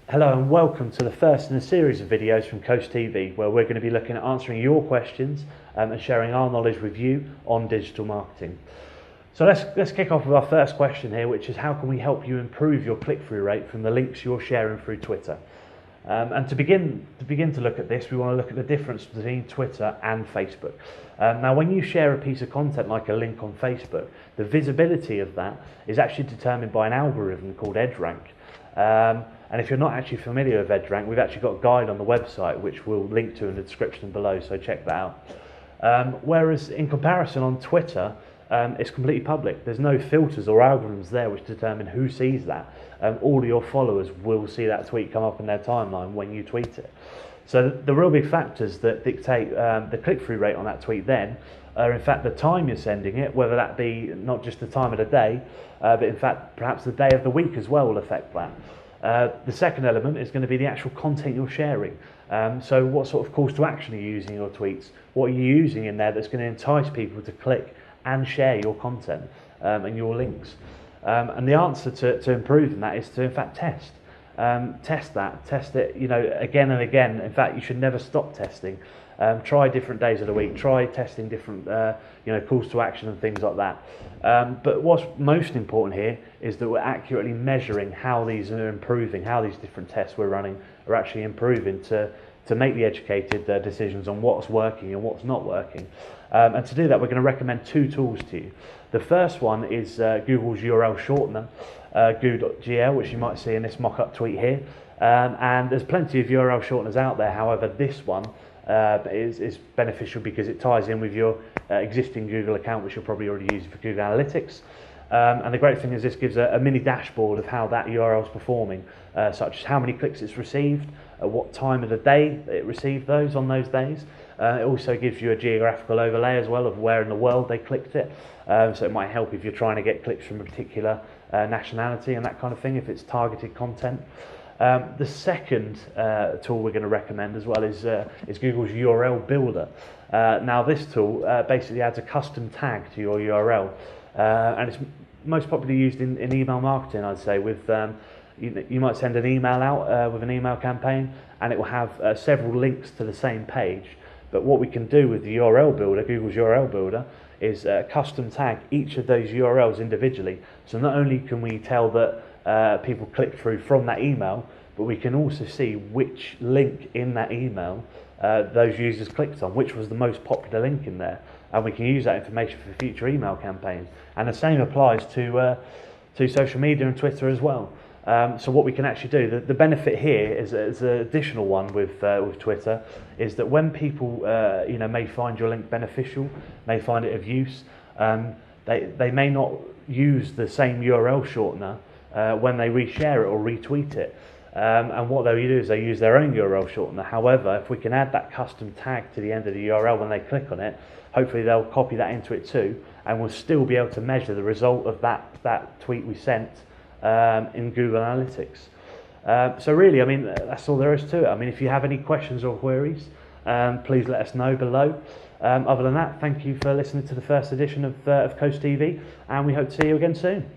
Hello and welcome to the first in a series of videos from Coast TV, where we're going to be looking at answering your questions and sharing our knowledge with you on digital marketing. So let's kick off with our first question here, which is how can we help you improve your click-through rate from the links you're sharing through Twitter? And to begin to look at this, we want to look at the difference between Twitter and Facebook. Now, when you share a piece of content like a link on Facebook, the visibility of that is actually determined by an algorithm called EdgeRank. And if you're not actually familiar with EdgeRank, we've actually got a guide on the website which we'll link to in the description below, so check that out. Whereas in comparison on Twitter, it's completely public. There's no filters or algorithms there which determine who sees that. All of your followers will see that tweet come up in their timeline when you tweet it. So the real big factors that dictate the click-through rate on that tweet then are in fact the time you're sending it, whether that be not just the time of the day, but in fact perhaps the day of the week as well will affect that. The second element is going to be the actual content you're sharing. So what sort of calls to action are you using in your tweets? What are you using in there that's going to entice people to click and share your content and your links? And the answer to improving that is to in fact test. Test it, again and again. In fact, you should never stop testing. Try different days of the week. Try testing different, calls to action and things like that. But what's most important here is that we're accurately measuring how these are improving, how these different tests we're running are actually improving to make the educated decisions on what's working and what's not working. And to do that, we're going to recommend two tools to you. The first one is Google's URL shortener, goo.gl, which you might see in this mock-up tweet here. And there's plenty of URL shorteners out there. However, this one is beneficial because it ties in with your existing Google account, which you're probably already using for Google Analytics. And the great thing is this gives a mini dashboard of how that URL is performing, such as how many clicks it's received, at what time of the day it received those on those days. It also gives you a geographical overlay as well of where in the world they clicked it. So it might help if you're trying to get clicks from a particular nationality and that kind of thing, if it's targeted content. The second tool we're going to recommend as well is Google's URL Builder. Now this tool basically adds a custom tag to your URL, and it's most popularly used in email marketing, I'd say. With you might send an email out with an email campaign, and it will have several links to the same page. But what we can do with the URL Builder, Google's URL Builder, is custom tag each of those URLs individually. So not only can we tell that people click through from that email, but we can also see which link in that email those users clicked on, which was the most popular link in there, and we can use that information for future email campaigns. And the same applies to social media and Twitter as well. So what we can actually do, the benefit here is an additional one with Twitter, is that when people may find your link beneficial, may find it of use, they may not use the same URL shortener when they reshare it or retweet it. And what they do is they use their own URL shortener. However, if we can add that custom tag to the end of the URL when they click on it, hopefully they'll copy that into it too, and we'll still be able to measure the result of that tweet we sent in Google Analytics. So really, I mean, that's all there is to it. I mean, if you have any questions or queries, please let us know below. Other than that, thank you for listening to the first edition of Coast TV, and we hope to see you again soon.